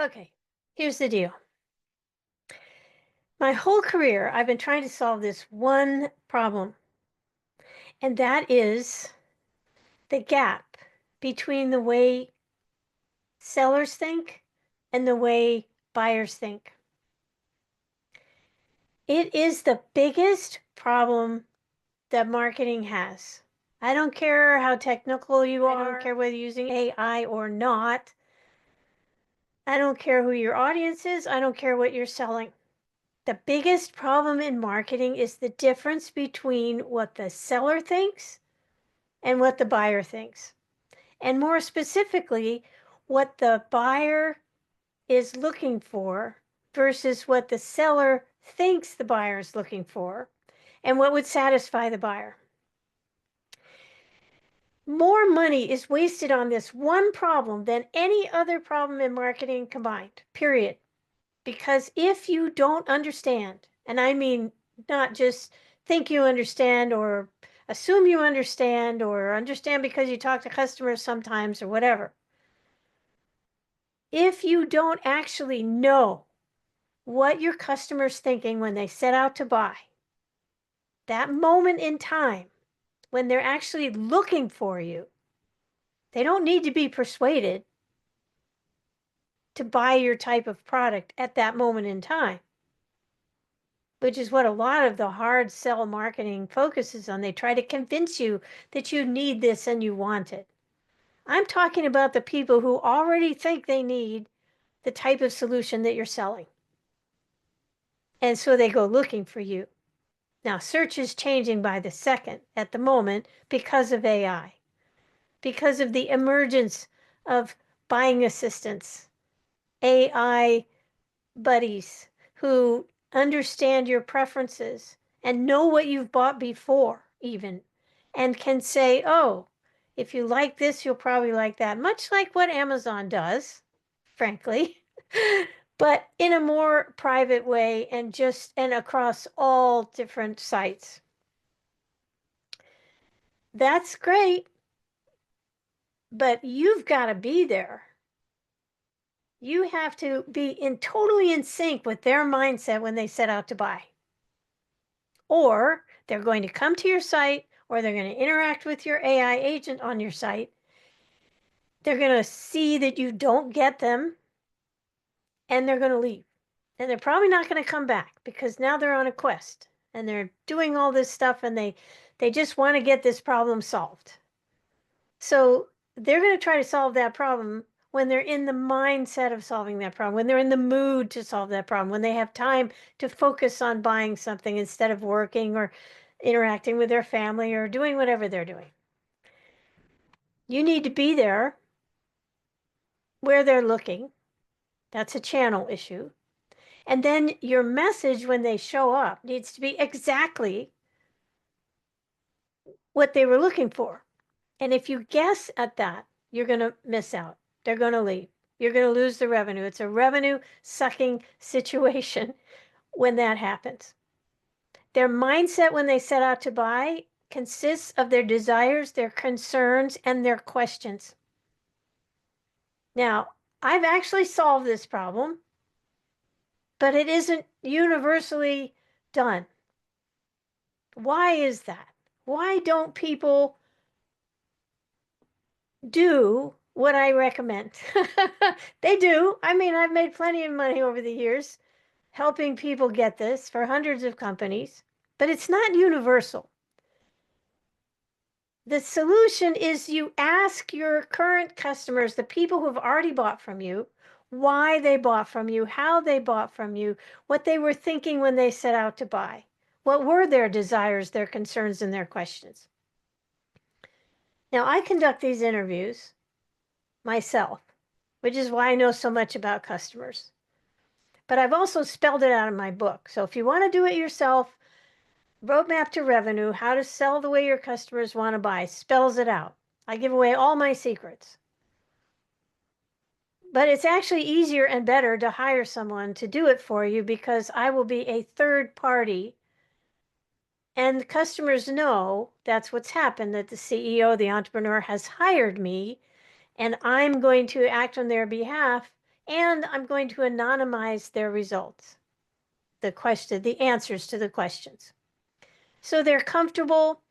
Okay, here's the deal. My whole career, I've been trying to solve this one problem, and that is the gap between the way sellers think and the way buyers think. It is the biggest problem that marketing has. I don't care how technical you are. I don't care whether you're using AI or not. I don't care who your audience is. I don't care what you're selling. The biggest problem in marketing is the difference between what the seller thinks and what the buyer thinks. And more specifically, what the buyer is looking for versus what the seller thinks the buyer is looking for and what would satisfy the buyer. More money is wasted on this one problem than any other problem in marketing combined, period. Because if you don't understand, and I mean not just think you understand or assume you understand or understand because you talk to customers sometimes or whatever, if you don't actually know what your customer's thinking when they set out to buy, that moment in time when they're actually looking for you, they don't need to be persuaded to buy your type of product at that moment in time, which is what a lot of the hard sell marketing focuses on. They try to convince you that you need this and you want it. I'm talking about the people who already think they need the type of solution that you're selling. And so they go looking for you. Now, search is changing by the second at the moment because of AI, because of the emergence of buying assistants, AI buddies who understand your preferences and know what you've bought before even, and can say, oh, if you like this, you'll probably like that. Much like what Amazon does, frankly, but in a more private way and across all different sites. That's great, but you've got to be there. You have to be totally in sync with their mindset when they set out to buy. Or they're going to come to your site, or they're going to interact with your AI agent on your site. They're going to see that you don't get them, and they're going to leave. And they're probably not going to come back because now they're on a quest and they're doing all this stuff and they just want to get this problem solved. So they're going to try to solve that problem when they're in the mindset of solving that problem, when they're in the mood to solve that problem, when they have time to focus on buying something instead of working or interacting with their family or doing whatever they're doing. You need to be there where they're looking. That's a channel issue. And then your message when they show up needs to be exactly what they were looking for. And if you guess at that, you're going to miss out. They're going to leave. You're going to lose the revenue. It's a revenue sucking situation when that happens. Their mindset when they set out to buy consists of their desires, their concerns, and their questions. Now, I've actually solved this problem, but it isn't universally done. Why is that? Why don't people do what I recommend? They do. I mean, I've made plenty of money over the years helping people get this for hundreds of companies, but it's not universal. The solution is you ask your current customers, the people who've already bought from you, why they bought from you, how they bought from you, what they were thinking when they set out to buy. What were their desires, their concerns, and their questions? Now, I conduct these interviews myself, which is why I know so much about customers. But I've also spelled it out in my book. So if you want to do it yourself, Roadmap to Revenue, How to Sell the Way Your Customers Want to Buy, spells it out. I give away all my secrets. But it's actually easier and better to hire someone to do it for you because I will be a third party. And customers know that's what's happened, that the CEO, the entrepreneur, has hired me, and I'm going to act on their behalf and I'm going to anonymize their results, the answers to the questions. So they're comfortable.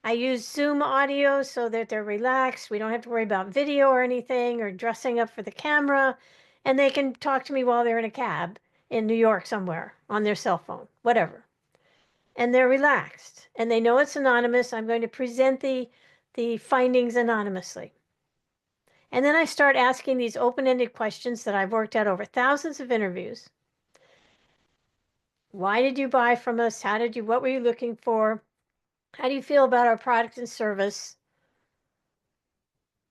I use Zoom audio so that they're relaxed. We don't have to worry about video or anything or dressing up for the camera. And they can talk to me while they're in a cab in New York somewhere on their cell phone, whatever. And they're relaxed and they know it's anonymous. I'm going to present the findings anonymously. And then I start asking these open-ended questions that I've worked out over thousands of interviews. Why did you buy from us? What were you looking for? How do you feel about our product and service?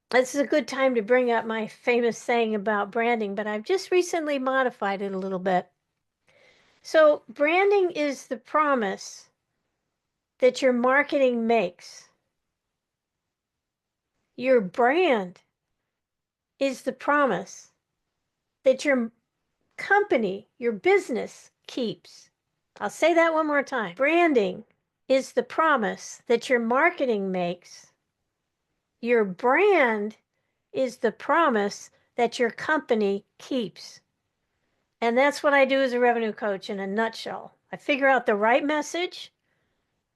This is a good time to bring up my famous saying about branding, but I've just recently modified it a little bit. So branding is the promise that your marketing makes. Your brand is the promise that your company, your business keeps. I'll say that one more time. Branding is the promise that your marketing makes. Your brand is the promise that your company keeps. And that's what I do as a revenue coach in a nutshell. I figure out the right message,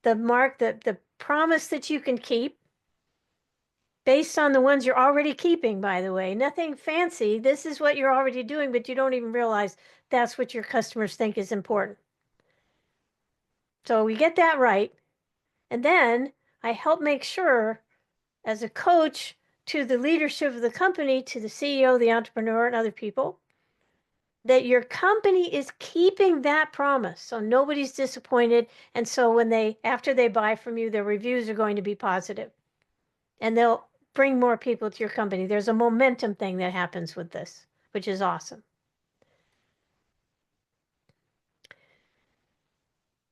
the promise that you can keep based on the ones you're already keeping, by the way. Nothing fancy. This is what you're already doing, but you don't even realize that's what your customers think is important. So we get that right. And then I help make sure as a coach to the leadership of the company, to the CEO, the entrepreneur, and other people, that your company is keeping that promise. So nobody's disappointed. And so after they buy from you, their reviews are going to be positive and they'll bring more people to your company. There's a momentum thing that happens with this, which is awesome.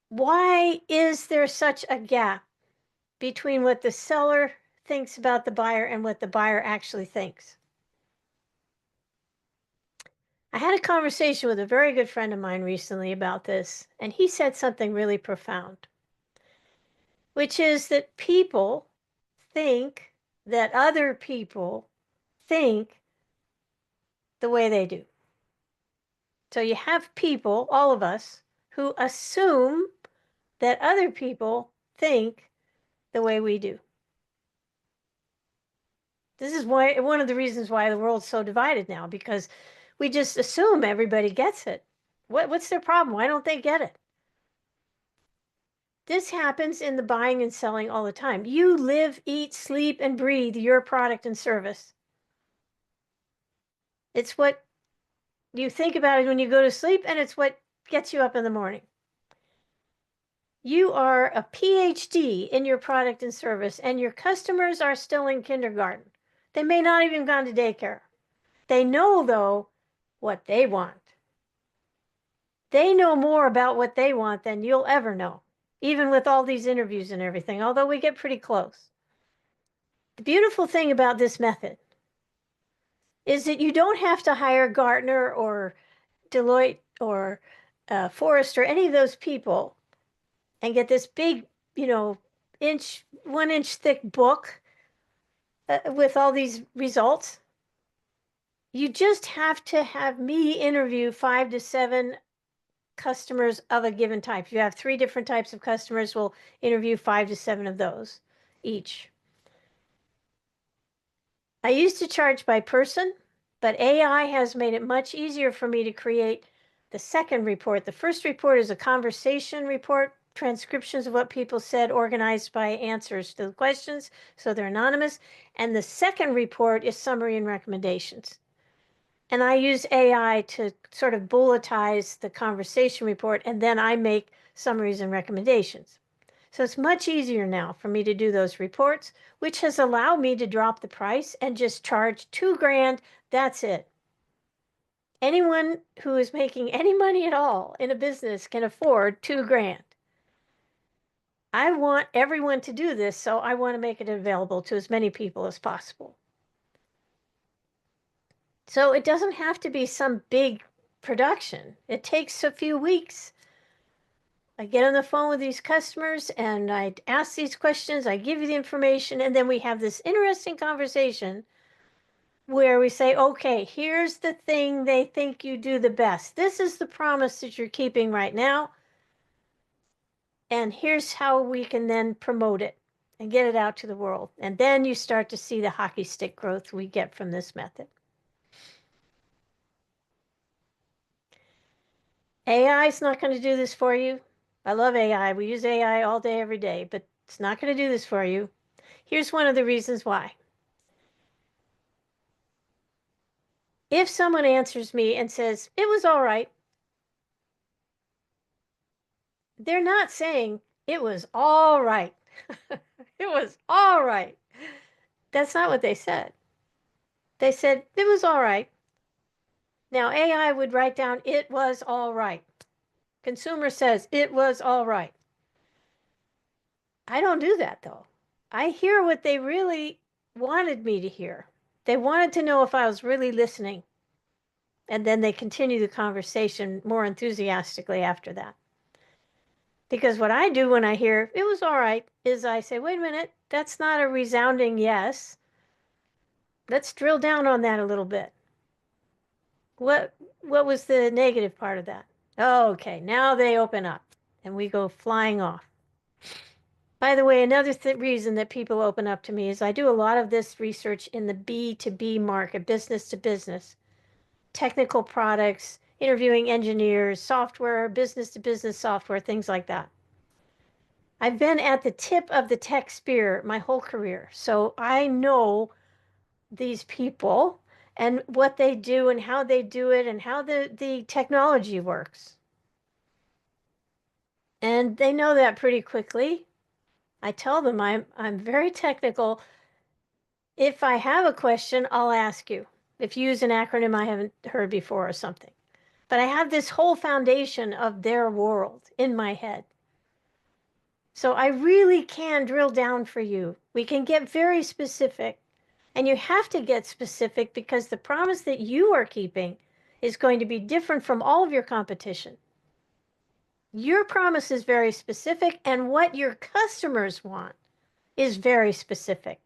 Why is there such a gap between what the seller thinks about the buyer and what the buyer actually thinks? I had a conversation with a very good friend of mine recently about this, and he said something really profound, which is that people think that other people think the way they do. So you have people, all of us, who assume that other people think the way we do. This is one of the reasons why the world's so divided now, because we just assume everybody gets it. What's their problem? Why don't they get it? This happens in the buying and selling all the time. You live, eat, sleep, and breathe your product and service. It's what you think about it when you go to sleep, and it's what gets you up in the morning. You are a PhD in your product and service, and your customers are still in kindergarten. They may not even gone to daycare. They know, though, what they want. They know more about what they want than you'll ever know, even with all these interviews and everything, although we get pretty close. The beautiful thing about this method is that you don't have to hire Gartner or Deloitte or Forrest or any of those people and get this big, 1 inch thick book with all these results. You just have to have me interview 5 to 7 customers of a given type. If you have 3 different types of customers, we'll interview 5 to 7 of those each. I used to charge by person, but AI has made it much easier for me to create the second report. The first report is a conversation report, transcriptions of what people said, organized by answers to the questions, so they're anonymous. And the second report is summary and recommendations. And I use AI to sort of bulletize the conversation report, and then I make summaries and recommendations. So it's much easier now for me to do those reports, which has allowed me to drop the price and just charge $2,000. That's it. Anyone who is making any money at all in a business can afford $2,000. I want everyone to do this, so I want to make it available to as many people as possible. So it doesn't have to be some big production. It takes a few weeks. I get on the phone with these customers and I ask these questions, I give you the information, and then we have this interesting conversation where we say, okay, here's the thing they think you do the best. This is the promise that you're keeping right now. And here's how we can then promote it and get it out to the world. And then you start to see the hockey stick growth we get from this method. AI is not going to do this for you. I love AI. We use AI all day, every day, but it's not going to do this for you. Here's one of the reasons why. If someone answers me and says, it was all right, they're not saying, it was all right. It was all right. That's not what they said. They said, it was all right. Now, AI would write down, it was all right. Consumer says, it was all right. I don't do that, though. I hear what they really wanted me to hear. They wanted to know if I was really listening. And then they continue the conversation more enthusiastically after that. Because what I do when I hear, it was all right, is I say, wait a minute, that's not a resounding yes. Let's drill down on that a little bit. What was the negative part of that? Oh, okay, now they open up and we go flying off. By the way, another reason that people open up to me is I do a lot of this research in the B2B market, business to business, technical products, interviewing engineers, software, business to business software, things like that. I've been at the tip of the tech spear my whole career, so I know these people and what they do and how they do it and how the technology works. And they know that pretty quickly. I tell them I'm very technical. If I have a question, I'll ask you. If you use an acronym I haven't heard before or something. But I have this whole foundation of their world in my head. So I really can drill down for you. We can get very specific. And you have to get specific because the promise that you are keeping is going to be different from all of your competition. Your promise is very specific, and what your customers want is very specific.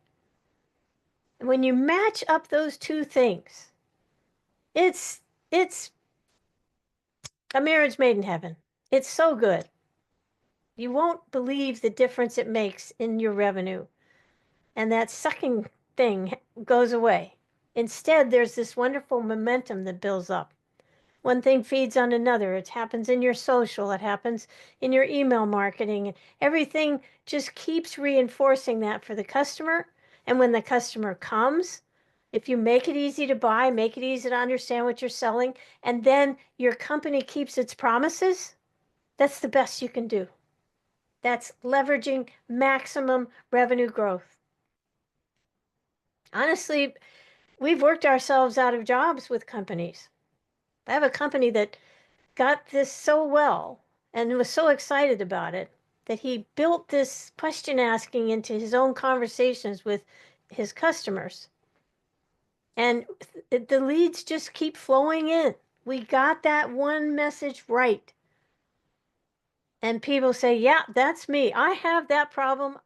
And when you match up those two things, it's a marriage made in heaven. It's so good. You won't believe the difference it makes in your revenue. And that sucking thing goes away. Instead, there's this wonderful momentum that builds up. One thing feeds on another. It happens in your social, it happens in your email marketing. Everything just keeps reinforcing that for the customer. And when the customer comes, if you make it easy to buy, make it easy to understand what you're selling, and then your company keeps its promises, that's the best you can do. That's leveraging maximum revenue growth. Honestly, we've worked ourselves out of jobs with companies. I have a company that got this so well and was so excited about it that he built this question asking into his own conversations with his customers. And the leads just keep flowing in. We got that one message right. And people say, yeah, that's me. I have that problem.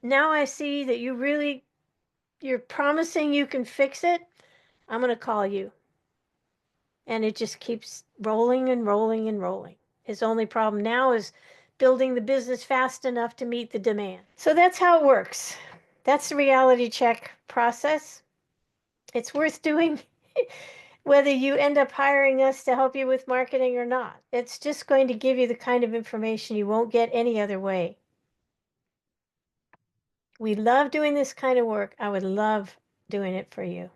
Now I see that you're promising you can fix it. I'm going to call you. And it just keeps rolling and rolling and rolling. His only problem now is building the business fast enough to meet the demand. So that's how it works. That's the reality check process. It's worth doing whether you end up hiring us to help you with marketing or not. It's just going to give you the kind of information you won't get any other way. We love doing this kind of work. I would love doing it for you.